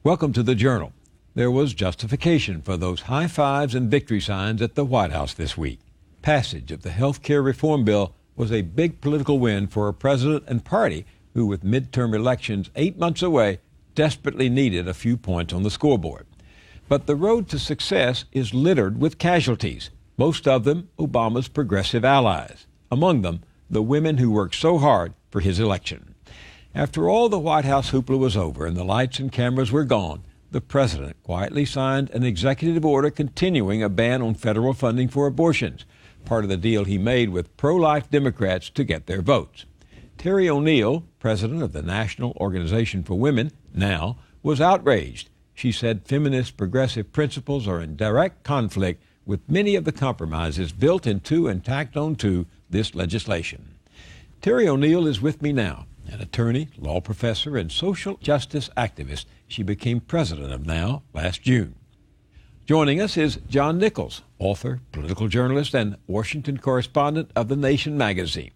Welcome to the Journal. There was justification for those high fives and victory signs at the White House this week. Passage of the health care reform bill was a big political win for a president and party who, with midterm elections 8 months away, desperately needed a few points on the scoreboard. But the road to success is littered with casualties, most of them Obama's progressive allies, among them the women who worked so hard for his election. After all the White House hoopla was over and the lights and cameras were gone, the president quietly signed an executive order continuing a ban on federal funding for abortions, part of the deal he made with pro-life Democrats to get their votes. Terry O'Neill, president of the National Organization for Women, NOW, was outraged. She said feminist progressive principles are in direct conflict with many of the compromises built into and tacked onto this legislation. Terry O'Neill is with me now. An attorney, law professor, and social justice activist, she became president of NOW last June. Joining us is John Nichols, author, political journalist, and Washington correspondent of The Nation magazine.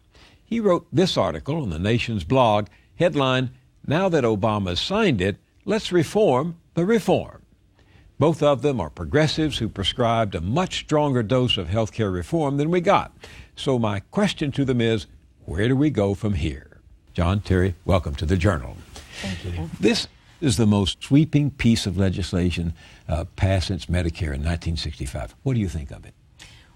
He wrote this article on The Nation's blog, headlined, "Now that Obama's signed it, let's reform the reform." Both of them are progressives who prescribed a much stronger dose of health care reform than we got. So my question to them is, where do we go from here? John, Terry, welcome to the Journal. Thank you. This is the most sweeping piece of legislation passed since Medicare in 1965. What do you think of it?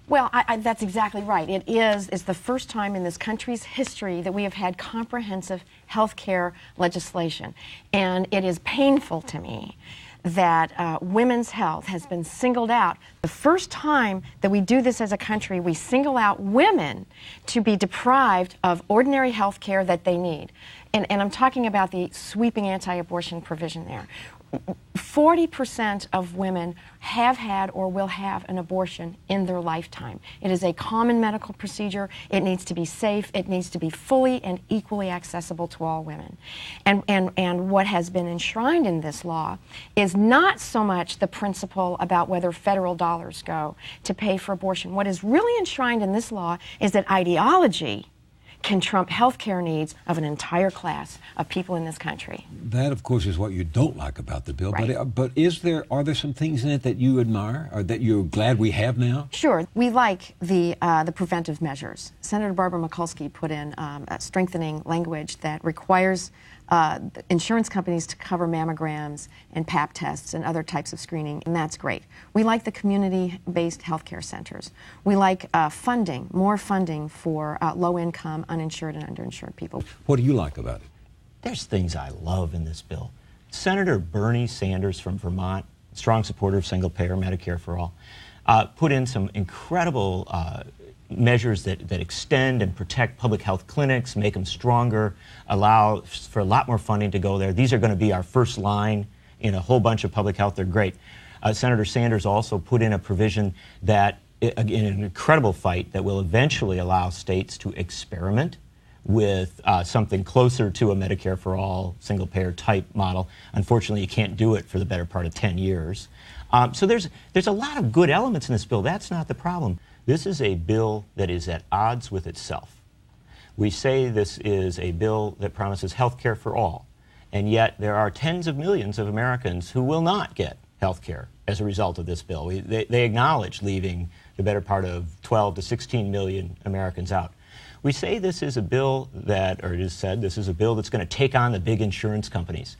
Well, that's exactly right. It's the first time in this country's history that we have had comprehensive health care legislation. And it is painful to me that women's health has been singled out. The first time that we do this as a country, we single out women to be deprived of ordinary health care that they need. And I'm talking about the sweeping anti-abortion provision there. 40% of women have had or will have an abortion in their lifetime. It is a common medical procedure. It needs to be safe. It needs to be fully and equally accessible to all women. And what has been enshrined in this law is not so much the principle about whether federal dollars go to pay for abortion. What is really enshrined in this law is that ideology can trump health care needs of an entire class of people in this country. That, of course, is what you don't like about the bill. Right. But are there some things in it that you admire or that you're glad we have now? Sure. We like the preventive measures. Senator Barbara Mikulski put in strengthening language that requires insurance companies to cover mammograms and Pap tests and other types of screening, and that's great. We like the community-based healthcare centers. We like more funding for low-income, uninsured, and underinsured people. What do you like about it? There's things I love in this bill. Senator Bernie Sanders from Vermont, strong supporter of single-payer Medicare for all, put in some incredible measures that extend and protect public health clinics, make them stronger, allow for a lot more funding to go there. These are going to be our first line in a whole bunch of public health. They're great. Senator Sanders also put in a provision that, in an incredible fight, that will eventually allow states to experiment with something closer to a Medicare for all, single-payer type model. Unfortunately, you can't do it for the better part of 10 years. So there's a lot of good elements in this bill. That's not the problem. This is a bill that is at odds with itself. We say this is a bill that promises health care for all, and yet there are tens of millions of Americans who will not get health care as a result of this bill. They acknowledge leaving the better part of 12 to 16 million Americans out. We say this is a bill that, or it is said, this is a bill that's going to take on the big insurance companies,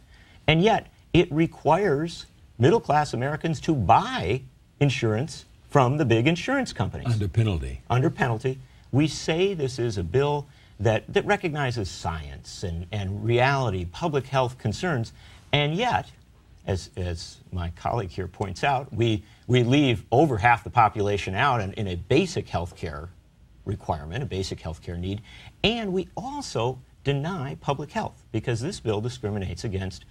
and yet it requires middle-class Americans to buy insurance from the big insurance companies. Under penalty. Under penalty. We say this is a bill that recognizes science and reality, public health concerns, and yet, as my colleague here points out, we leave over half the population out in a basic health care requirement, a basic health care need, and we also deny public health because this bill discriminates against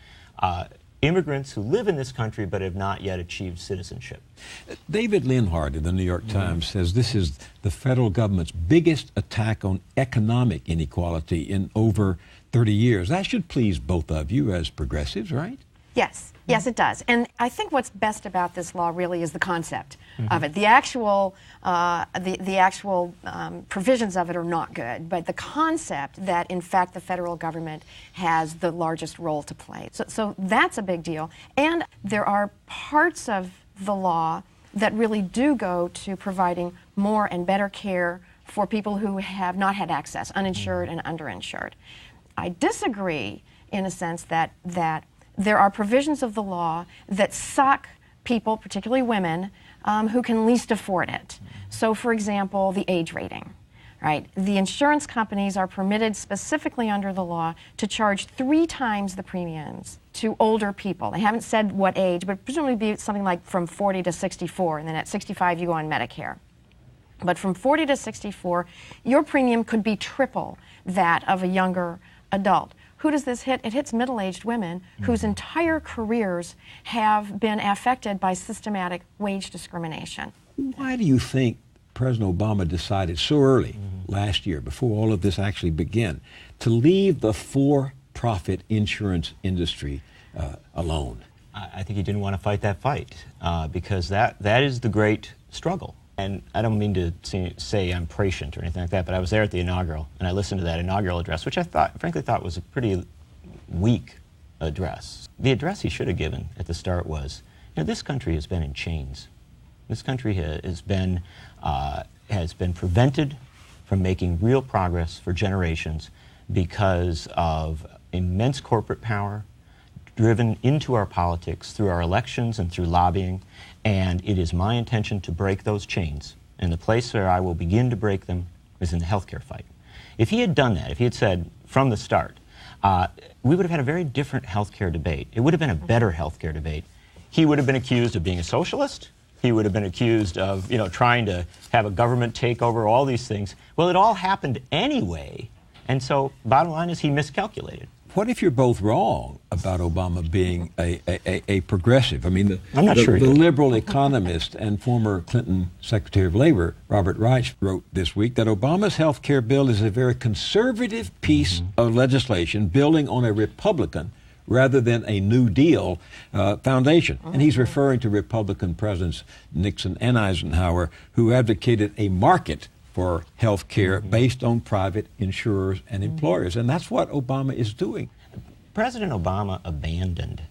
immigrants who live in this country but have not yet achieved citizenship. David Linhart in the New York Times says this is the federal government's biggest attack on economic inequality in over 30 years. That should please both of you as progressives, right? Yes, yes, it does. And I think what's best about this law really is the concept of it. The actual provisions of it are not good, but the concept that, in fact, the federal government has the largest role to play. So that's a big deal. And there are parts of the law that really do go to providing more and better care for people who have not had access, uninsured and underinsured. I disagree in a sense that there are provisions of the law that suck people, particularly women, who can least afford it. So, for example, the age rating, right? The insurance companies are permitted specifically under the law to charge 3 times the premiums to older people. They haven't said what age, but presumably be something like from 40 to 64, and then at 65 you go on Medicare. But from 40 to 64, your premium could be triple that of a younger adult. Who does this hit? It hits middle-aged women whose entire careers have been affected by systematic wage discrimination. Why do you think President Obama decided so early last year, before all of this actually began, to leave the for-profit insurance industry alone? I think he didn't want to fight that fight because that is the great struggle. And I don't mean to say I'm prescient or anything like that, but I was there at the inaugural, and I listened to that inaugural address, which I frankly thought was a pretty weak address. The address he should have given at the start was, this country has been in chains. This country has been prevented from making real progress for generations because of immense corporate power driven into our politics through our elections and through lobbying, and it is my intention to break those chains. And the place where I will begin to break them is in the healthcare fight. If he had done that, if he had said from the start, we would have had a very different healthcare debate. It would have been a better healthcare debate. He would have been accused of being a socialist. He would have been accused of, trying to have a government take over, all these things. Well, it all happened anyway, and so bottom line is he miscalculated. What if you're both wrong about Obama being a progressive? I mean, the liberal economist and former Clinton Secretary of Labor, Robert Reich, wrote this week that Obama's health care bill is a very conservative piece of legislation building on a Republican rather than a New Deal foundation. And he's referring to Republican presidents Nixon and Eisenhower, who advocated a market for health care based on private insurers and employers. And that's what Obama is doing. President Obama abandoned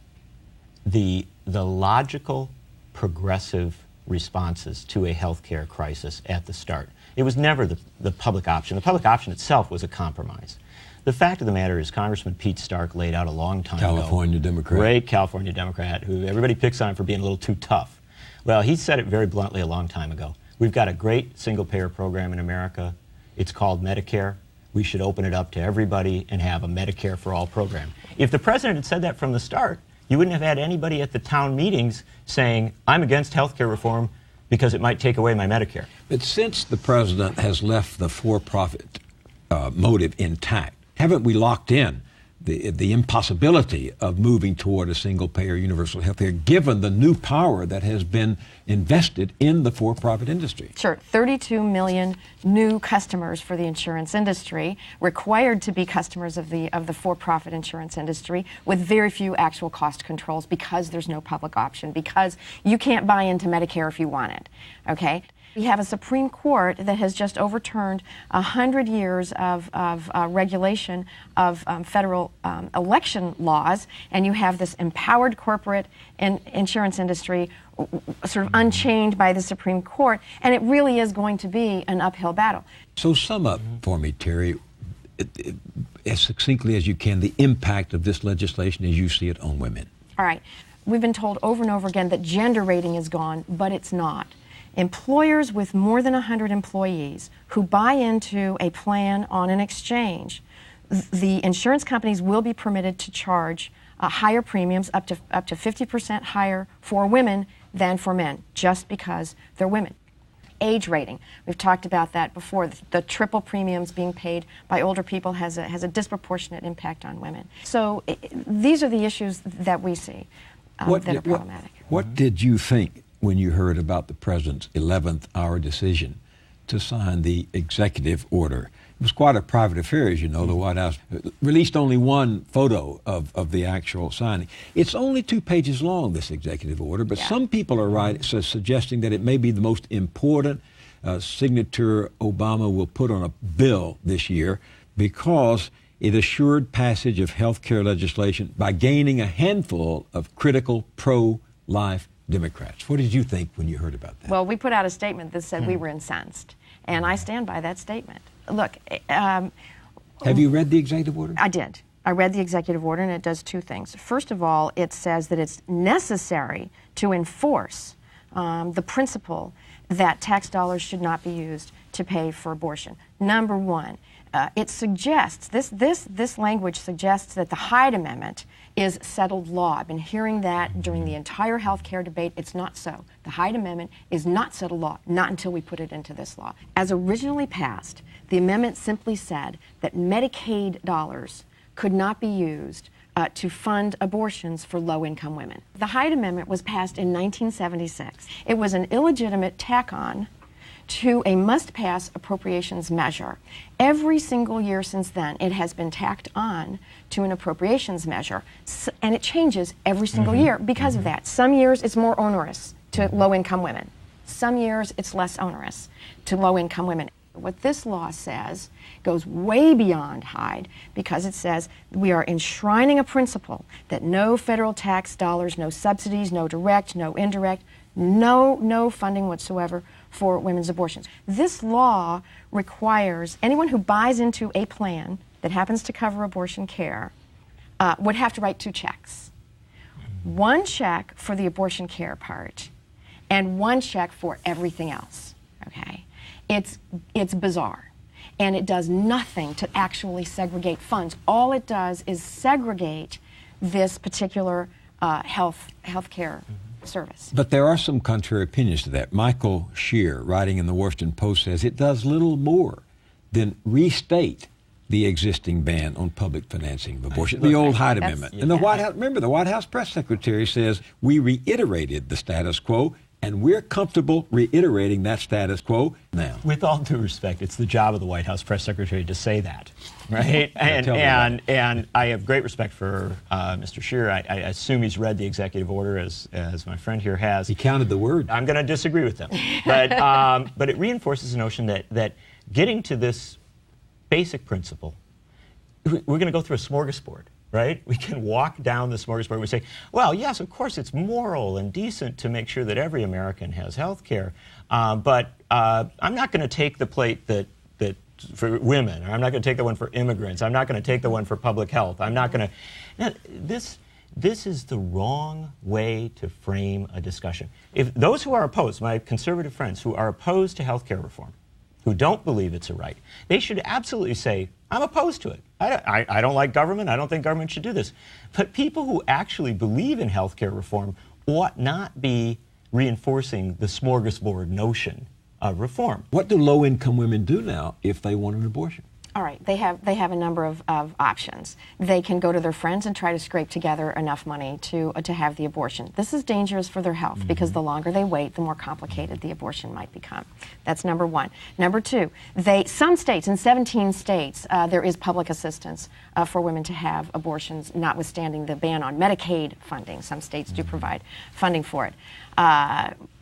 the logical, progressive responses to a health care crisis at the start. It was never the public option. The public option itself was a compromise. The fact of the matter is Congressman Pete Stark laid out a long time ago. California Democrat. Great California Democrat, who everybody picks on for being a little too tough. Well, he said it very bluntly a long time ago. We've got a great single-payer program in America. It's called Medicare. We should open it up to everybody and have a Medicare for all program. If the president had said that from the start, you wouldn't have had anybody at the town meetings saying, I'm against health care reform because it might take away my Medicare. But since the president has left the for-profit motive intact, haven't we locked in the impossibility of moving toward a single-payer universal health care, given the new power that has been invested in the for-profit industry? Sure. 32 million new customers for the insurance industry, required to be customers of the for-profit insurance industry, with very few actual cost controls because there's no public option, because you can't buy into Medicare if you want it. Okay? We have a Supreme Court that has just overturned 100 years of regulation of federal election laws, and you have this empowered corporate insurance industry sort of unchained by the Supreme Court, and it really is going to be an uphill battle. So sum up for me, Terry, as succinctly as you can, the impact of this legislation as you see it on women. All right. We've been told over and over again that gender rating is gone, but it's not. Employers with more than 100 employees who buy into a plan on an exchange, the insurance companies will be permitted to charge higher premiums, up to 50% higher for women than for men, just because they're women. Age rating, we've talked about that before. The triple premiums being paid by older people has a disproportionate impact on women. So these are the issues that we see that are problematic. What did you think when you heard about the president's 11th hour decision to sign the executive order It was quite a private affair, as you know. The White House released only one photo of the actual signing. It's only 2 pages long, this executive order, but some people are suggesting that it may be the most important signature Obama will put on a bill this year because it assured passage of health care legislation by gaining a handful of critical pro-life Democrats. What did you think when you heard about that? Well, we put out a statement that said we were incensed, and I stand by that statement. Look, have you read the executive order? I did. I read the executive order, and it does 2 things. First of all, it says that it's necessary to enforce the principle that tax dollars should not be used to pay for abortion. Number 1, it suggests, this language suggests that the Hyde Amendment is settled law. I've been hearing that during the entire health care debate. It's not so. The Hyde Amendment is not settled law, not until we put it into this law. As originally passed, the amendment simply said that Medicaid dollars could not be used to fund abortions for low-income women. The Hyde Amendment was passed in 1976. It was an illegitimate tack-on to a must-pass appropriations measure. Every single year since then, it has been tacked on to an appropriations measure, and it changes every single year because of that. Some years it's more onerous to low-income women. Some years it's less onerous to low-income women. What this law says goes way beyond Hyde because it says we are enshrining a principle that no federal tax dollars, no subsidies, no direct, no indirect, no funding whatsoever for women's abortions. This law requires anyone who buys into a plan that happens to cover abortion care would have to write 2 checks. 1 check for the abortion care part and 1 check for everything else, okay? It's bizarre, and it does nothing to actually segregate funds. All it does is segregate this particular health care service. But there are some contrary opinions to that. Michael Shear, writing in the Washington Post, says it does little more than restate the existing ban on public financing of abortion, the old Hyde Amendment. And the White House, remember, the White House press secretary says, we reiterated the status quo, and we're comfortable reiterating that status quo now. With all due respect, it's the job of the White House press secretary to say that, right? and I have great respect for Mr. Shear. I assume he's read the executive order as my friend here has. He counted the word. I'm going to disagree with him, but it reinforces the notion that getting to this basic principle, we're going to go through a smorgasbord. Right? We can walk down the smorgasbord. We say, well, yes, of course, it's moral and decent to make sure that every American has health care, but I'm not going to take the plate that for women, or I'm not going to take the one for immigrants. I'm not going to take the one for public health. I'm not going to. Now, this is the wrong way to frame a discussion. If those who are opposed, my conservative friends who are opposed to health care reform, who don't believe it's a right, they should absolutely say, I'm opposed to it. I don't like government. I don't think government should do this. But people who actually believe in health care reform ought not be reinforcing the smorgasbord notion of reform. What do low-income women do now if they want an abortion? All right, they have a number of options. They can go to their friends and try to scrape together enough money to have the abortion. This is dangerous for their health because the longer they wait, the more complicated the abortion might become. That's number 1. Number 2, some states, in 17 states, there is public assistance for women to have abortions, notwithstanding the ban on Medicaid funding. Some states do provide funding for it.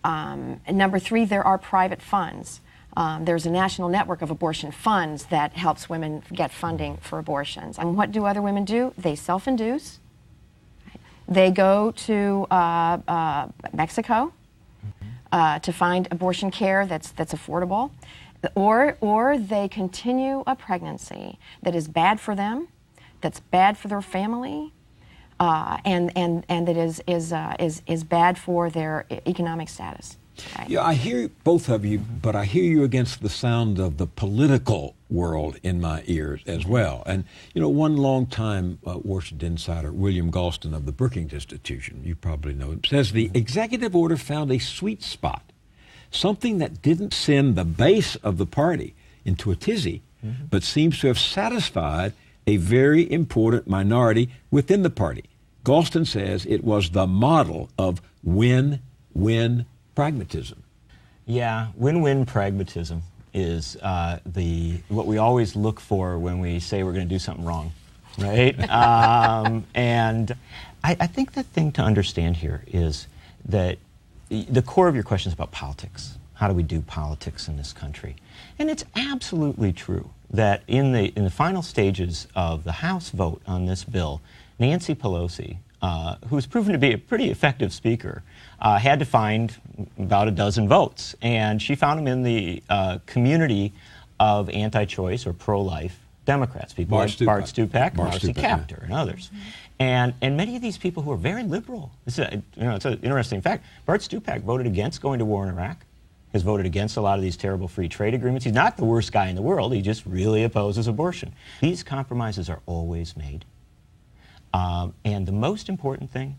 Number 3, there are private funds. There's a national network of abortion funds that helps women get funding for abortions. And what do other women do? They self-induce. They go to Mexico to find abortion care that's affordable, or they continue a pregnancy that is bad for them, that's bad for their family, and that is bad for their economic status. Right. Yeah, I hear both of you, but I hear you against the sound of the political world in my ears as well. And, you know, one long-time Washington insider, William Galston of the Brookings Institution, you probably know him, says the executive order found a sweet spot, something that didn't send the base of the party into a tizzy, but seems to have satisfied a very important minority within the party. Galston says it was the model of win-win pragmatism. Yeah, win-win pragmatism. is what we always look for when we say we're going to do something wrong, right? And I think the thing to understand here is that the core of your question is about politics. How do we do politics in this country? And it's absolutely true that in the final stages of the House vote on this bill, Nancy Pelosi, who's proven to be a pretty effective speaker, had to find about a dozen votes. And she found them in the community of anti-choice or pro-life Democrats, people like Bart Stupak, Marcy Kaptur, and others. And many of these people who are very liberal. It's an interesting fact. Bart Stupak voted against going to war in Iraq, has voted against a lot of these terrible free trade agreements. He's not the worst guy in the world. He just really opposes abortion. These compromises are always made. And the most important thing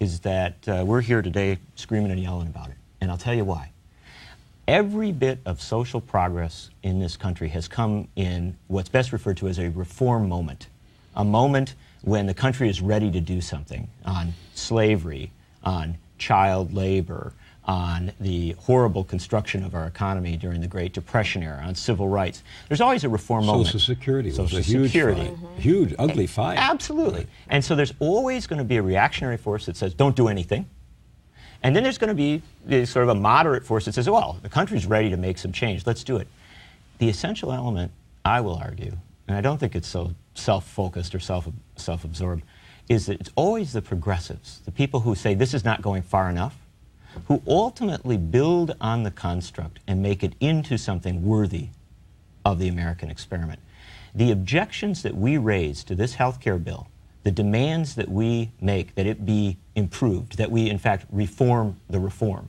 is that we're here today screaming and yelling about it. And I'll tell you why. Every bit of social progress in this country has come in what's best referred to as a reform moment. A moment when the country is ready to do something on slavery, on child labor, on the horrible construction of our economy during the Great Depression era, on civil rights. There's always a reform moment. Social Security was Social a huge Security. fight. Huge, ugly fight. Absolutely. And so there's always going to be a reactionary force that says, don't do anything. And then there's going to be sort of a moderate force that says, well, the country's ready to make some change. Let's do it. The essential element, I will argue, and I don't think it's so self-focused or self-absorbed, is that it's always the progressives, the people who say this is not going far enough, who ultimately build on the construct and make it into something worthy of the American experiment. The objections that we raise to this health care bill, the demands that we make that it be improved, that we in fact reform the reform,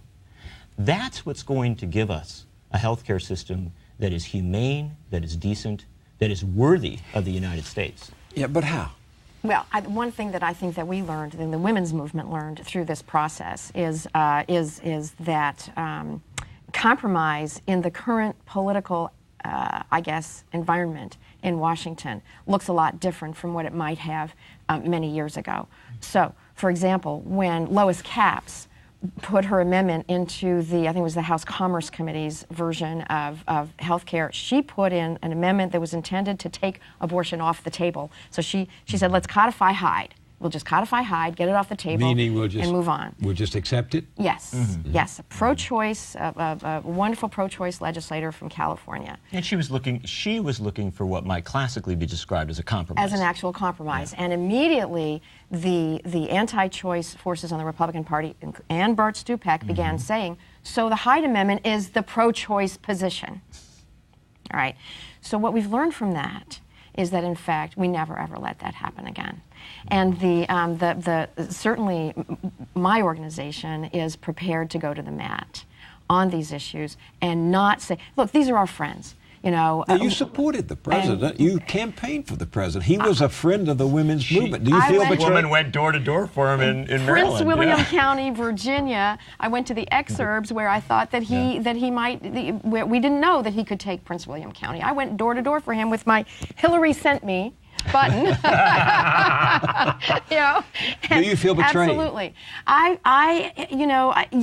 that's what's going to give us a health care system that is humane, that is decent, that is worthy of the United States. Yeah, but how? Well, one thing that I think that we learned, and the women's movement learned through this process, is that compromise in the current political, environment in Washington looks a lot different from what it might have many years ago. So, for example, when Lois Capps put her amendment into I think it was the House Commerce Committee's version of health care, she put in an amendment that was intended to take abortion off the table. So she said, let's codify Hyde. We'll just codify Hyde, get it off the table, and move on. We'll just accept it? Yes, yes. A pro-choice, a wonderful pro-choice legislator from California. And she was looking for what might classically be described as a compromise. As an actual compromise. Yeah. And immediately the anti-choice forces on the Republican Party and Bart Stupak began saying, so the Hyde Amendment is the pro-choice position. All right. So what we've learned from that is that, in fact, we never ever let that happen again. And certainly my organization is prepared to go to the mat on these issues and not say, look, these are our friends. You know, now, you supported the president. You campaigned for the president. He was a friend of the women's movement. Do you feel betrayed? The woman went door to door for him in Maryland. Prince William County, Virginia. I went to the exurbs where I thought that he might. We didn't know that he could take Prince William County. I went door to door for him with my Hillary sent me button. You know, do you feel betrayed? Absolutely.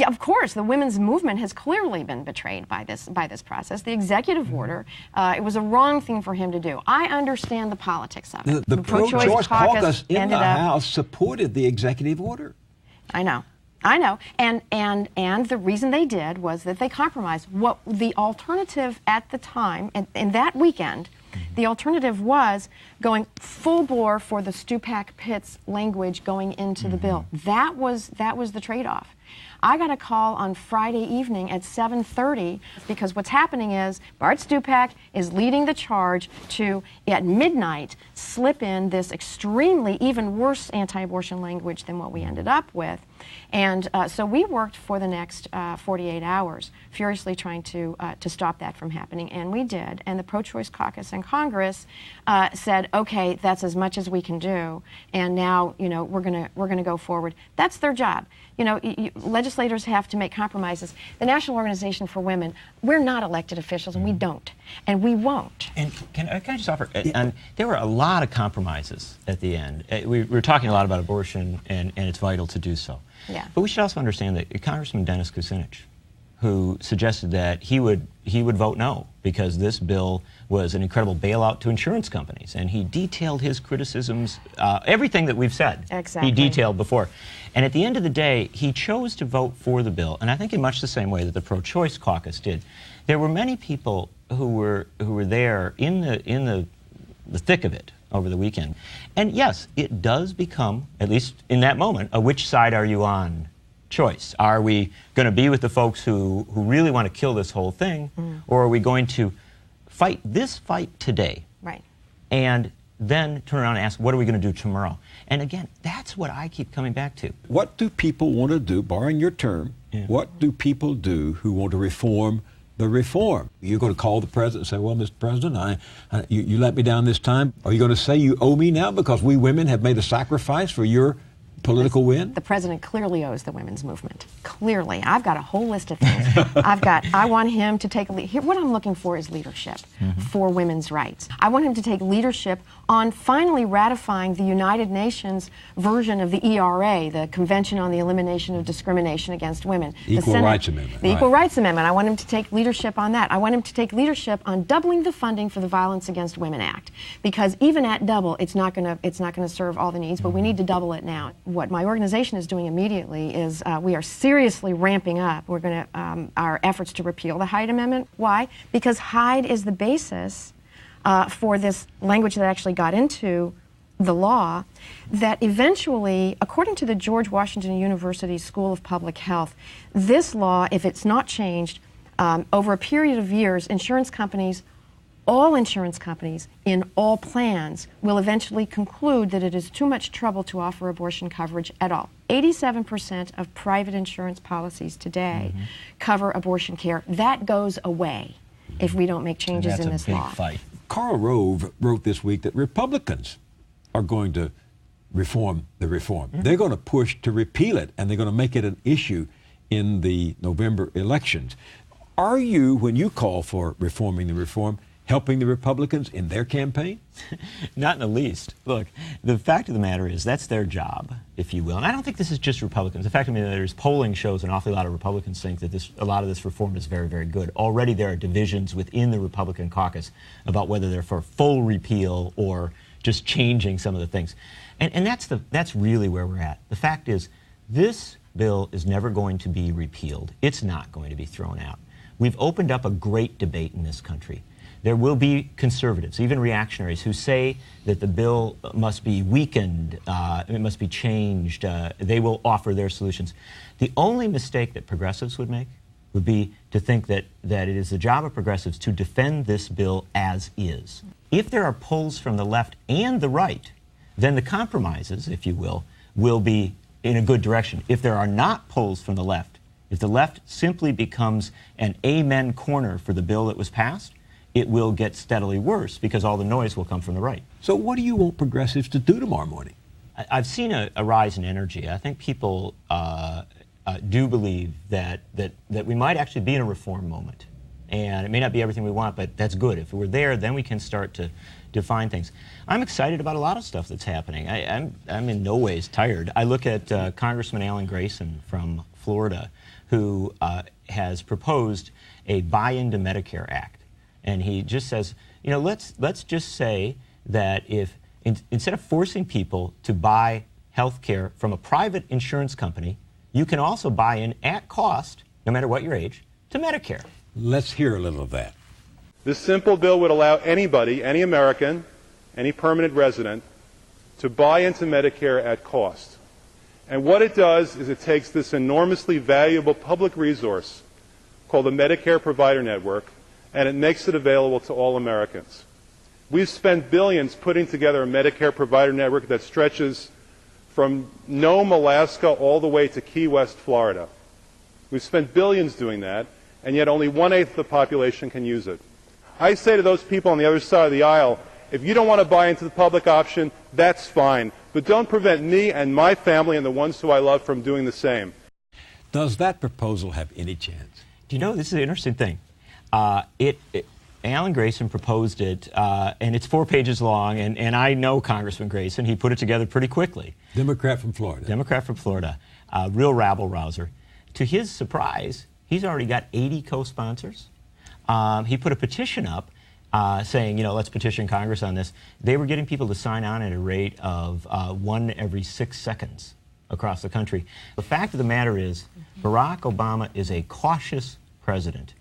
Of course, the women's movement has clearly been betrayed by this process. The executive order, it was a wrong thing for him to do. I understand the politics of it. The pro-choice caucus in the House supported the executive order. I know. And the reason they did was that they compromised. What the alternative at the time, and that weekend, the alternative was going full bore for the Stupak-Pitts language going into the bill. That was the trade-off. I got a call on Friday evening at 7:30 because what's happening is Bart Stupak is leading the charge to, at midnight, slip in this extremely even worse anti-abortion language than what we ended up with. And so we worked for the next 48 hours, furiously trying to stop that from happening, and we did. And the pro-choice caucus in Congress said, okay, that's as much as we can do, and now we're gonna go forward. That's their job. Legislators have to make compromises. The National Organization for Women, we're not elected officials, and we don't, and we won't. And can I just offer? And there were a lot of compromises at the end. We were talking a lot about abortion, and it's vital to do so. Yeah. But we should also understand that Congressman Dennis Kucinich who suggested that he would vote no because this bill was an incredible bailout to insurance companies, and he detailed his criticisms, everything that we've said. Exactly. He detailed before, and at the end of the day, he chose to vote for the bill, and I think in much the same way that the pro-choice caucus did. There were many people who were there in the thick of it over the weekend, and yes, it does become, at least in that moment, a which side are you on choice. Are we going to be with the folks who really want to kill this whole thing, or are we going to fight this fight today, right, and then turn around and ask, what are we going to do tomorrow? And again, that's what I keep coming back to. What do people want to do, borrowing your term, what do people do who want to reform the reform? You're going to call the president and say, well, Mr. President, you let me down this time. Are you going to say you owe me now because we women have made a sacrifice for your political win? The president clearly owes the women's movement. Clearly. I've got a whole list of things. I want him to take a lead. Here, what I'm looking for is leadership for women's rights. I want him to take leadership on finally ratifying the United Nations version of the ERA, the Convention on the Elimination of Discrimination Against Women. Equal Rights Amendment. The Equal Rights Amendment. I want him to take leadership on that. I want him to take leadership on doubling the funding for the Violence Against Women Act. Because even at double, it's not going to serve all the needs, but we need to double it now. What my organization is doing immediately is we are seriously ramping up. We're going to our efforts to repeal the Hyde Amendment. Why? Because Hyde is the basis for this language that actually got into the law that eventually, according to the George Washington University School of Public Health, this law, if it's not changed, over a period of years, all insurance companies in all plans will eventually conclude that it is too much trouble to offer abortion coverage at all. 87% of private insurance policies today cover abortion care. That goes away if we don't make changes in this law. That's a big fight. Karl Rove wrote this week that Republicans are going to reform the reform. They're going to push to repeal it, and they're going to make it an issue in the November elections. Are you, when you call for reforming the reform, helping the Republicans in their campaign? Not in the least. Look, the fact of the matter is that's their job, if you will. And I don't think this is just Republicans. The fact of the matter is polling shows an awful lot of Republicans think that a lot of this reform is very, very good. Already there are divisions within the Republican caucus about whether they're for full repeal or just changing some of the things. And that's really where we're at. The fact is, this bill is never going to be repealed. It's not going to be thrown out. We've opened up a great debate in this country. There will be conservatives, even reactionaries, who say that the bill must be weakened, it must be changed. They will offer their solutions. The only mistake that progressives would make would be to think that it is the job of progressives to defend this bill as is. If there are polls from the left and the right, then the compromises, if you will be in a good direction. If there are not polls from the left, if the left simply becomes an amen corner for the bill that was passed, it will get steadily worse because all the noise will come from the right. So what do you want progressives to do tomorrow morning? I've seen a rise in energy. I think people do believe that we might actually be in a reform moment. And it may not be everything we want, but that's good. If we're there, then we can start to define things. I'm excited about a lot of stuff that's happening. I'm in no ways tired. I look at Congressman Alan Grayson from Florida, who has proposed a Buy Into Medicare Act. And he just says, you know, let's just say that if instead of forcing people to buy health care from a private insurance company, you can also buy in at cost, no matter what your age, to Medicare. Let's hear a little of that. This simple bill would allow anybody, any American, any permanent resident, to buy into Medicare at cost. And what it does is it takes this enormously valuable public resource called the Medicare Provider Network, and it makes it available to all Americans. We've spent billions putting together a Medicare provider network that stretches from Nome, Alaska, all the way to Key West, Florida. We've spent billions doing that, and yet only 1/8 of the population can use it. I say to those people on the other side of the aisle, if you don't want to buy into the public option, that's fine, but don't prevent me and my family and the ones who I love from doing the same. Does that proposal have any chance? Do you know, this is an interesting thing. Alan Grayson proposed it, and it's 4 pages long, and I know Congressman Grayson. He put it together pretty quickly. Democrat from Florida. Real rabble-rouser. To his surprise, He's already got 80 co-sponsors. He put a petition up saying, let's petition Congress on this. They were getting people to sign on at a rate of 1 every 6 seconds across the country. The fact of the matter is, Barack Obama is a cautious president.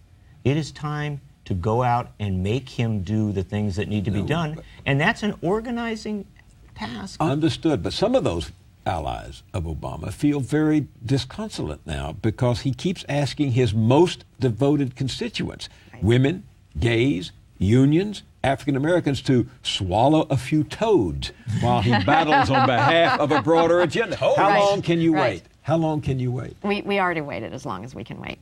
It is time to go out and make him do the things that need to be done, and that's an organizing task. Understood, but some of those allies of Obama feel very disconsolate now because he keeps asking his most devoted constituents, women, gays, unions, African Americans, to swallow a few toads while he battles on behalf of a broader agenda. How long can you wait? How long can you wait? We already waited as long as we can wait.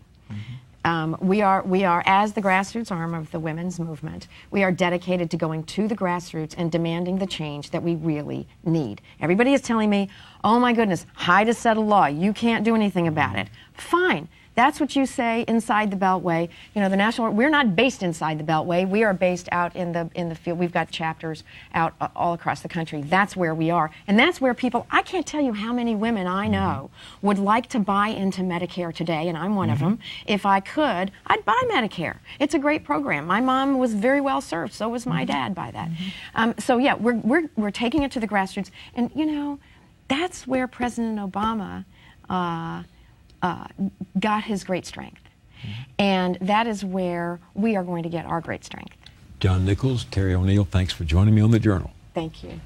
We are, as the grassroots arm of the women's movement, we are dedicated to going to the grassroots and demanding the change that we really need. Everybody is telling me, oh my goodness, hide a settled law. You can't do anything about it. Fine. That's what you say inside the Beltway. We're not based inside the Beltway. We are based out in the field. We've got chapters out all across the country. That's where we are. And that's where people, I can't tell you how many women I know would like to buy into Medicare today, and I'm one of them. If I could, I'd buy Medicare. It's a great program. My mom was very well served. So was my dad by that. So yeah, we're taking it to the grassroots. And that's where President Obama got his great strength. And that is where we are going to get our great strength. John Nichols, Terry O'Neill, thanks for joining me on The Journal. Thank you.